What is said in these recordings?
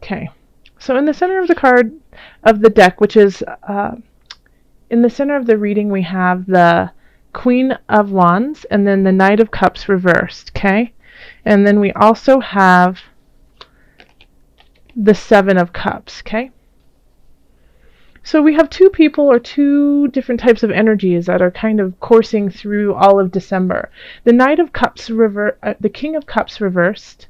Okay. So in the center of the card of the deck, which is in the center of the reading, we have the Queen of Wands and then the Knight of Cups reversed, okay? And then we also have the Seven of Cups, okay? So we have two people or two different types of energies that are kind of coursing through all of December. The Knight of Cups the King of Cups reversed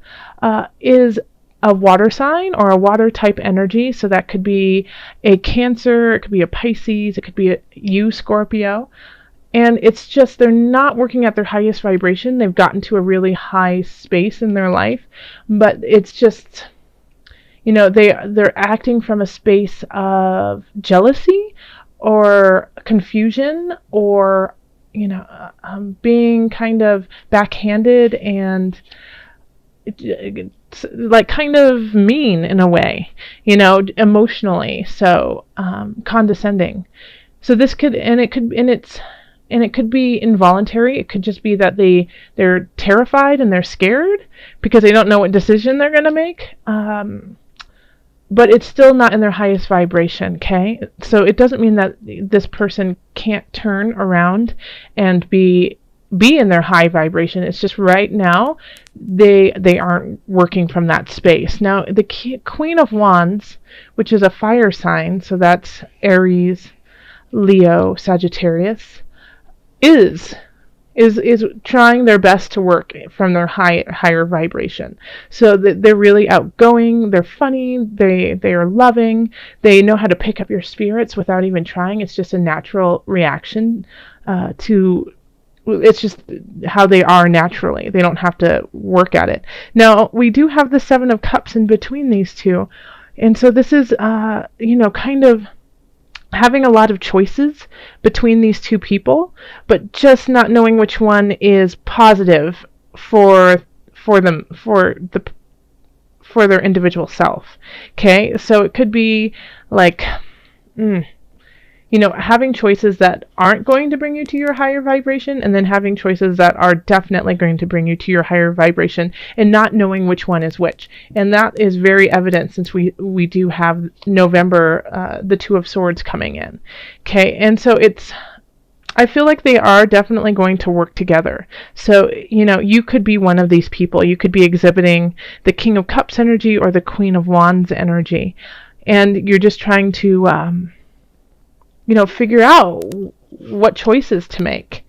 is a water sign or a water type energy. So that could be a Cancer, it could be a Pisces, it could be you, Scorpio. And it's just they're not working at their highest vibration. They've gotten to a really high space in their life, but it's just, you know, they're acting from a space of jealousy or confusion or, you know, being kind of backhanded and like kind of mean in a way, you know, emotionally. So condescending. So this could, and it could be involuntary. It could just be that they're terrified and they're scared because they don't know what decision they're going to make. But it's still not in their highest vibration, okay? So it doesn't mean that this person can't turn around and be in their high vibration. It's just right now they aren't working from that space. Now, the Queen of Wands, which is a fire sign, so that's Aries, Leo, Sagittarius, is trying their best to work from their higher vibration. So they're really outgoing, they're funny, they are loving, they know how to pick up your spirits without even trying. It's just a natural reaction it's just how they are naturally. They don't have to work at it. Now, we do have the Seven of Cups in between these two. And so this is, you know, kind of having a lot of choices between these two people, but just not knowing which one is positive for them, for their individual self. Okay, so it could be like, you know, having choices that aren't going to bring you to your higher vibration, and then having choices that are definitely going to bring you to your higher vibration, and not knowing which one is which. And that is very evident since we do have November, the Two of Swords coming in. Okay, and so I feel like they are definitely going to work together. So, you know, you could be one of these people. You could be exhibiting the King of Cups energy or the Queen of Wands energy, and you're just trying to you know, figure out what choices to make,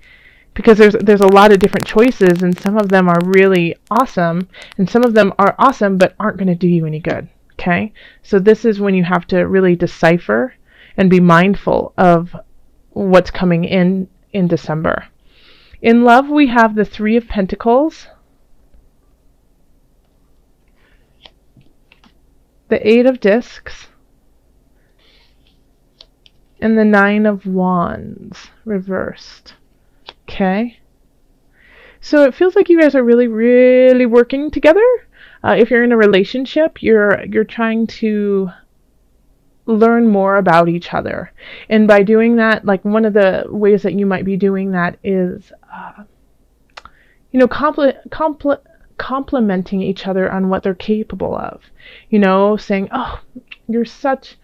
because there's a lot of different choices, and some of them are really awesome, and some of them are awesome but aren't going to do you any good. Okay, so this is when you have to really decipher and be mindful of what's coming in December. In love, we have the Three of Pentacles, the Eight of Discs, and the Nine of Wands reversed. Okay, so it feels like you guys are really, really working together. If you're in a relationship, you're trying to learn more about each other, and by doing that, like one of the ways that you might be doing that is, you know, complimenting each other on what they're capable of. You know, saying, "Oh, you're such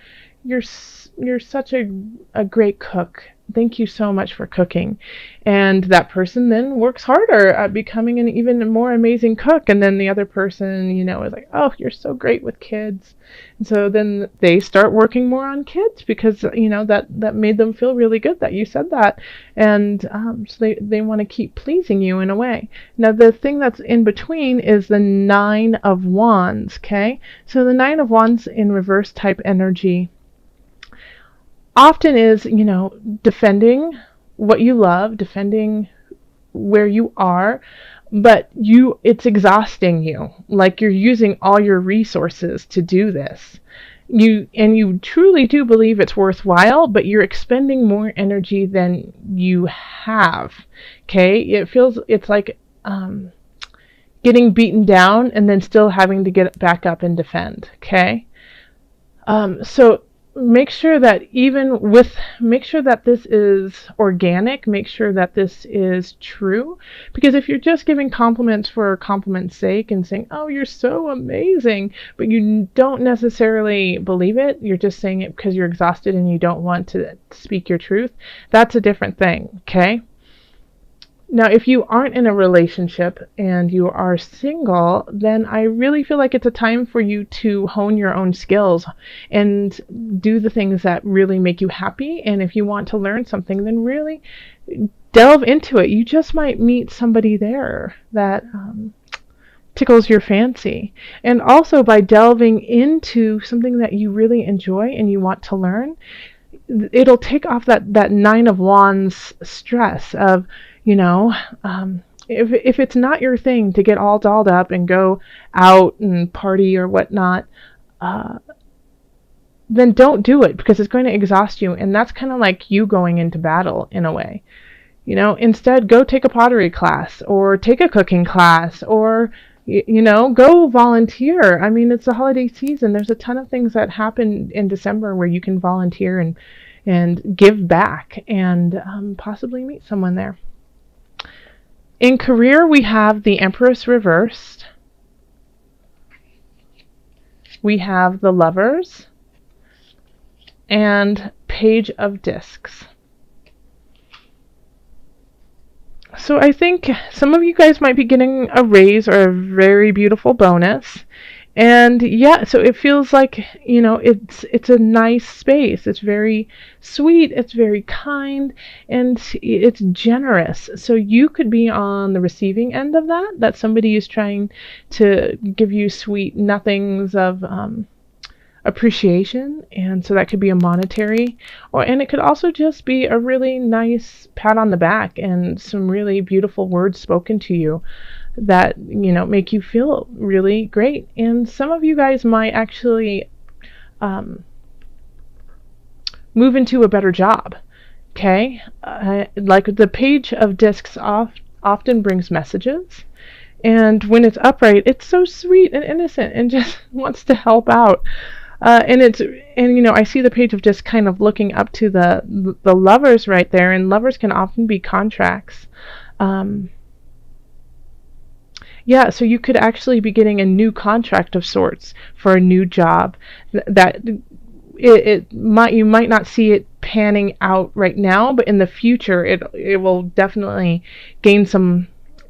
a great cook. Thank you so much for cooking." And that person then works harder at becoming an even more amazing cook. And then the other person, you know, is like, "Oh, you're so great with kids." And so then they start working more on kids because, you know, that made them feel really good that you said that. And so they want to keep pleasing you in a way. Now, the thing that's in between is the Nine of Wands, okay? So the Nine of Wands in reverse type energy often is, you know, defending what you love, defending where you are, but it's exhausting you. Like you're using all your resources to do this. You truly do believe it's worthwhile, but you're expending more energy than you have. Okay? It's like getting beaten down and then still having to get back up and defend. Okay? So make sure that make sure that this is organic, make sure that this is true. Because if you're just giving compliments for compliment's sake and saying, oh, you're so amazing, but you don't necessarily believe it, you're just saying it because you're exhausted and you don't want to speak your truth, that's a different thing, okay? Now, if you aren't in a relationship and you are single, then I really feel like it's a time for you to hone your own skills and do the things that really make you happy. And if you want to learn something, then really delve into it. You just might meet somebody there that tickles your fancy. And also, by delving into something that you really enjoy and you want to learn, it'll take off that Nine of Wands stress of, if it's not your thing to get all dolled up and go out and party or whatnot, then don't do it, because it's going to exhaust you. And that's kind of like you going into battle in a way. Instead, go take a pottery class or take a cooking class, or go volunteer. I mean, it's the holiday season. There's a ton of things that happen in December where you can volunteer and give back and possibly meet someone there. In career, we have the Empress reversed. We have the Lovers and Page of Discs. So I think some of you guys might be getting a raise or a very beautiful bonus. And yeah, so it feels like, it's a nice space. It's very sweet, it's very kind, and it's generous. So you could be on the receiving end of that somebody is trying to give you sweet nothings of appreciation. And so that could be a monetary, and it could also just be a really nice pat on the back and some really beautiful words spoken to you that make you feel really great. And some of you guys might actually move into a better job. Okay, like the Page of Discs often brings messages, and when it's upright, it's so sweet and innocent and just wants to help out. And I see the Page of Discs kind of looking up to the Lovers right there, and Lovers can often be contracts. Yeah, so you could actually be getting a new contract of sorts for a new job. That you might not see it panning out right now, but in the future it will definitely gain some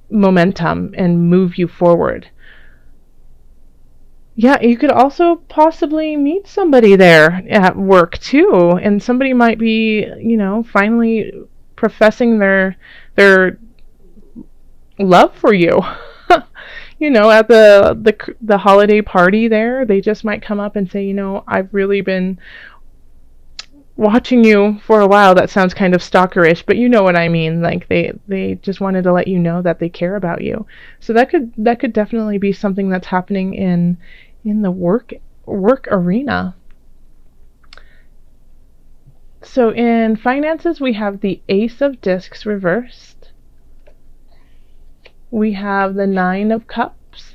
momentum and move you forward. Yeah, you could also possibly meet somebody there at work too, and somebody might be, finally professing their love for you. At the holiday party there, they just might come up and say, I've really been watching you for a while. That sounds kind of stalkerish, but you know what I mean. Like they just wanted to let you know that they care about you. So that could definitely be something that's happening in the work arena. So in finances, we have the Ace of Discs reversed. We have the Nine of Cups,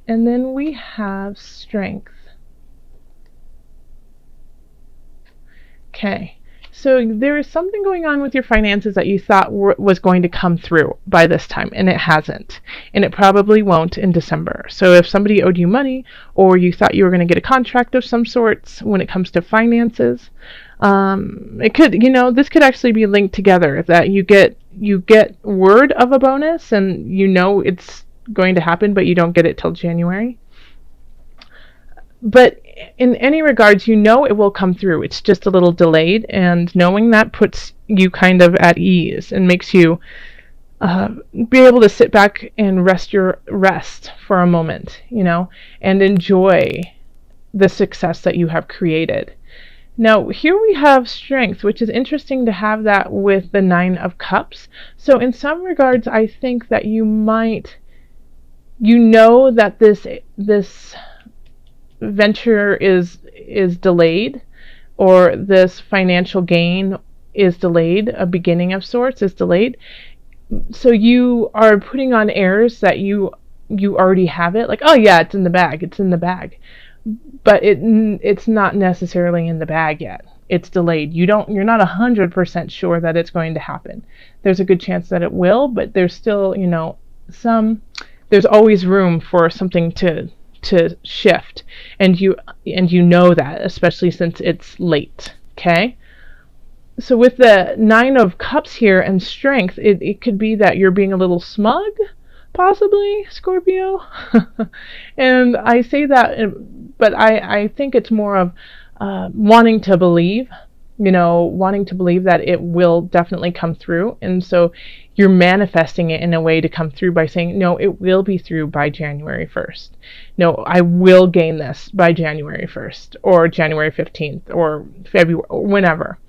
and then we have Strength. Okay, so there is something going on with your finances that you thought was going to come through by this time, and it hasn't, and it probably won't in December. So if somebody owed you money, or you thought you were going to get a contract of some sorts when it comes to finances, it could, this could actually be linked together, that you get word of a bonus and it's going to happen, but you don't get it till January. But in any regards, it will come through. It's just a little delayed, and knowing that puts you kind of at ease and makes you be able to sit back and rest for a moment, and enjoy the success that you have created. Now, here we have Strength, which is interesting to have that with the Nine of Cups. So in some regards, I think that you might, that this venture is delayed, or this financial gain is delayed, a beginning of sorts is delayed. So you are putting on airs that you already have it, like, oh yeah, it's in the bag. but it's not necessarily in the bag yet. It's delayed. You're not 100% sure that it's going to happen. There's a good chance that it will, but there's still, there's always room for something to shift, and you know that, especially since it's late. Okay? So with the 9 of Cups here and strength, it could be that you're being a little smug, possibly, Scorpio. And I say that, but I think it's more of wanting to believe, wanting to believe that it will definitely come through. And so you're manifesting it in a way to come through by saying, no, it will be through by January 1st. No, I will gain this by January 1st or January 15th or February, or whenever.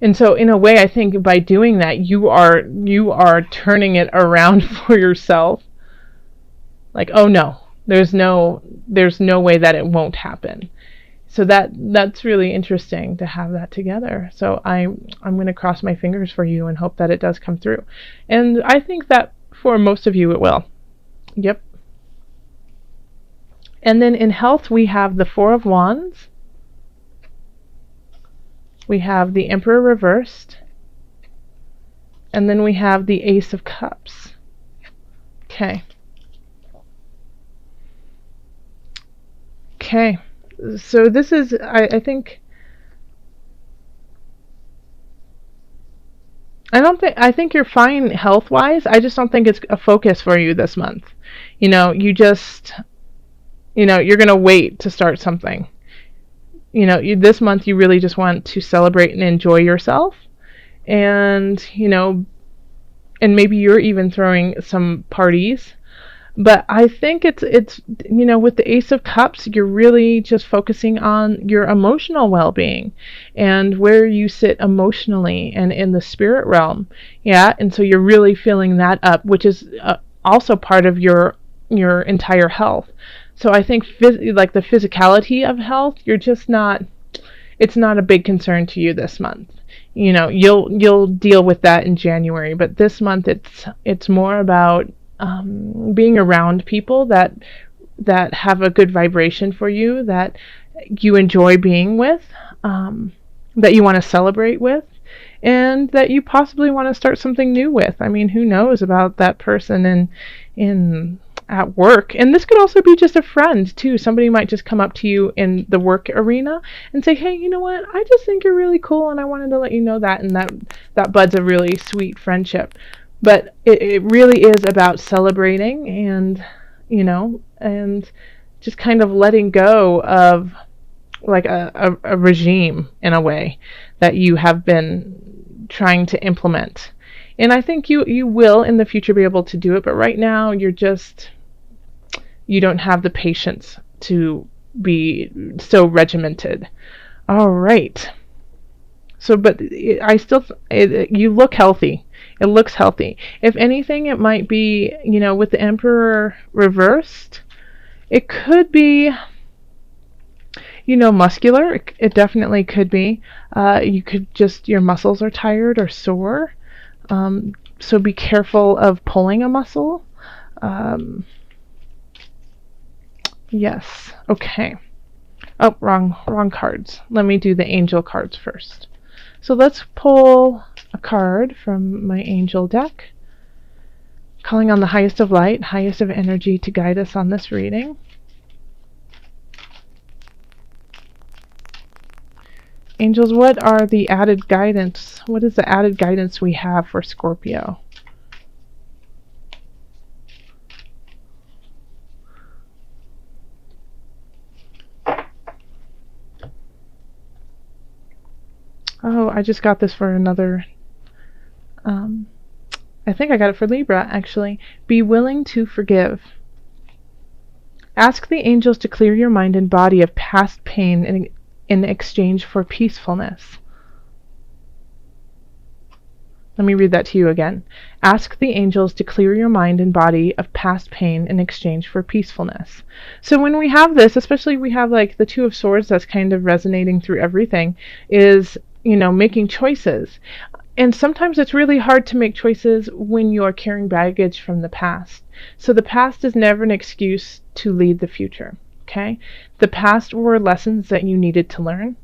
And so in a way, I think by doing that, you are turning it around for yourself. Like, oh no, there's no way that it won't happen. So that's really interesting to have that together. So I'm going to cross my fingers for you and hope that it does come through. And I think that for most of you it will. Yep. And then in health, we have the 4 of Wands. We have the Emperor reversed. And then we have the Ace of Cups. Okay. Okay. So this is, I think, I think you're fine health-wise. I just don't think it's a focus for you this month. You just, you're going to wait to start something. This month you really just want to celebrate and enjoy yourself. And, and maybe you're even throwing some parties. But I think it's with the Ace of Cups, you're really just focusing on your emotional well-being and where you sit emotionally and in the spirit realm. Yeah, and so you're really feeling that up, which is also part of your entire health. So I think like the physicality of health, you're just not, it's not a big concern to you this month. You'll deal with that in January, but this month it's more about being around people that have a good vibration for you, that you enjoy being with, that you want to celebrate with, and that you possibly want to start something new with. I mean, who knows about that person in at work? And this could also be just a friend too. Somebody might just come up to you in the work arena and say, hey, you know what? I just think you're really cool, and I wanted to let you know that, and that buds a really sweet friendship. But it really is about celebrating and, and just kind of letting go of like a regime in a way that you have been trying to implement. And I think you will in the future be able to do it, but right now you don't have the patience to be so regimented. All right. So, but you look healthy. It looks healthy. If anything, it might be, with the Emperor reversed, it could be, muscular. It definitely could be. You could just, your muscles are tired or sore. So be careful of pulling a muscle. Yes. Okay. Oh, wrong cards. Let me do the angel cards first. So let's pull a card from my angel deck, calling on the highest of light, highest of energy to guide us on this reading. Angels, what are the added guidance? What is the added guidance we have for Scorpio? Oh, I just got this for another, I think I got it for Libra, actually. Be willing to forgive. Ask the angels to clear your mind and body of past pain in exchange for peacefulness. Let me read that to you again. Ask the angels to clear your mind and body of past pain in exchange for peacefulness. So when we have this, especially we have like the Two of Swords that's kind of resonating through everything, is making choices. And sometimes it's really hard to make choices when you're carrying baggage from the past. So the past is never an excuse to lead the future. okay? The past were lessons that you needed to learn,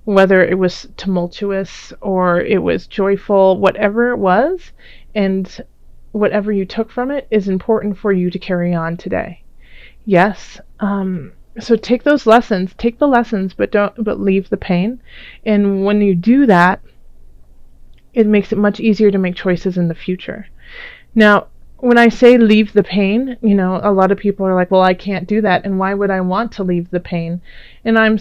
whether it was tumultuous or it was joyful, whatever it was, and whatever you took from it is important for you to carry on today. Yes. So take those lessons, take the lessons, but leave the pain. And when you do that, it makes it much easier to make choices in the future. Now, when I say leave the pain, a lot of people are like, well, I can't do that, and why would I want to leave the pain? And I'm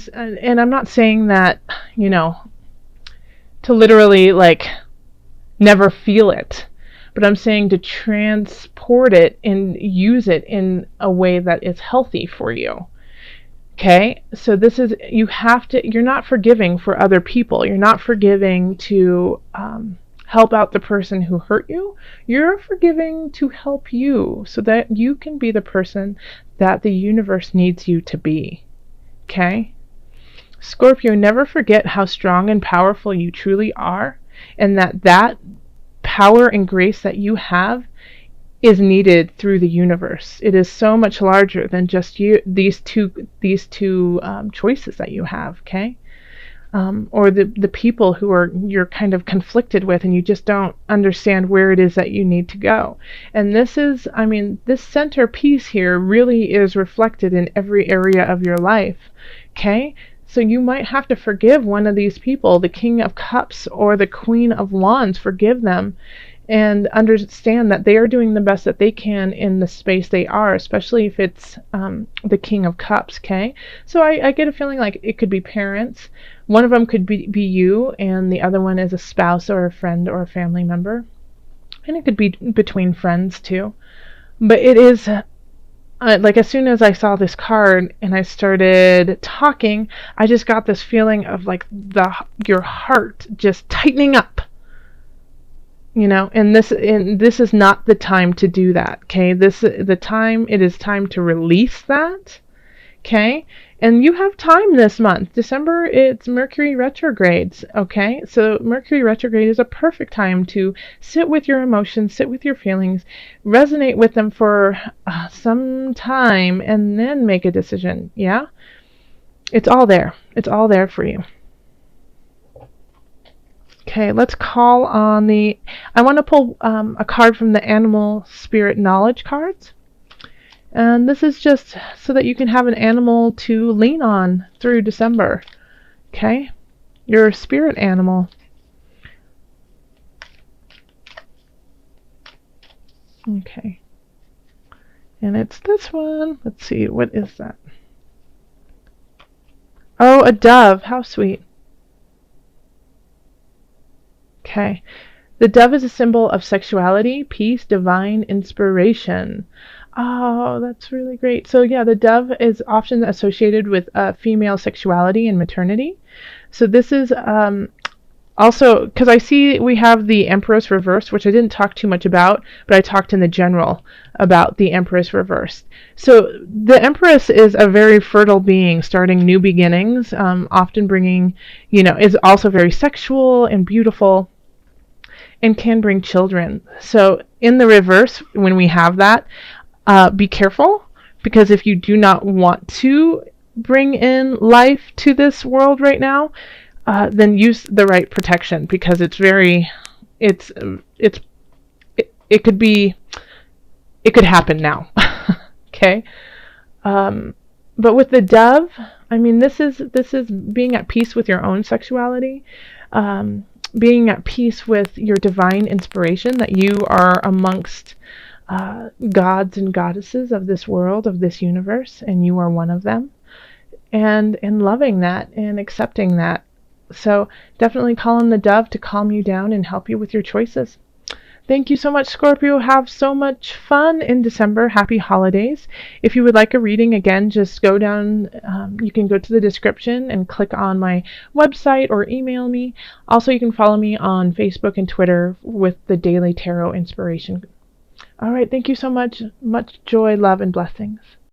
not saying that, to literally like never feel it, but I'm saying to transport it and use it in a way that is healthy for you. Okay, so you're not forgiving for other people. You're not forgiving to help out the person who hurt you. You're forgiving to help you so that you can be the person that the universe needs you to be. Okay? Scorpio, never forget how strong and powerful you truly are, and that power and grace that you have is needed through the universe. It is so much larger than just these two choices that you have, okay? Or the people you're kind of conflicted with, and you just don't understand where it is that you need to go. And this centerpiece here really is reflected in every area of your life, okay? So you might have to forgive one of these people, the King of Cups or the Queen of Wands. Forgive them and understand that they are doing the best that they can in the space they are, especially if it's the King of Cups, okay? So I get a feeling like it could be parents. One of them could be you, and the other one is a spouse or a friend or a family member. And it could be between friends too. But it is, like, as soon as I saw this card and I started talking, I just got this feeling of like your heart just tightening up. And this is not the time to do that, okay? It is time to release that, okay? And you have time this month. December, it's Mercury retrogrades, okay? So Mercury retrograde is a perfect time to sit with your emotions, sit with your feelings, resonate with them for some time, and then make a decision, yeah? It's all there. It's all there for you. Okay, let's call on I want to pull a card from the Animal Spirit Knowledge cards. And this is just so that you can have an animal to lean on through December. Okay? Your spirit animal. Okay. And it's this one. Let's see, what is that? Oh, a dove. How sweet. Okay. The dove is a symbol of sexuality, peace, divine inspiration. Oh, that's really great. So yeah, the dove is often associated with female sexuality and maternity. So this is also, because I see we have the Empress reversed, which I didn't talk too much about, but I talked in the general about the Empress reversed. So the Empress is a very fertile being, starting new beginnings, often bringing, is also very sexual and beautiful, and can bring children. So in the reverse, when we have that, be careful, because if you do not want to bring in life to this world right now, then use the right protection, because it could happen now. Okay. But with the dove, this is being at peace with your own sexuality, being at peace with your divine inspiration, that you are amongst gods and goddesses of this world, of this universe, and you are one of them, and loving that and accepting that. So definitely call on the dove to calm you down and help you with your choices. Thank you so much, Scorpio. Have so much fun in December. Happy holidays. If you would like a reading, again, just go down. You can go to the description and click on my website or email me. Also, you can follow me on Facebook and Twitter with the Daily Tarot Inspiration. All right. Thank you so much. Much joy, love, and blessings.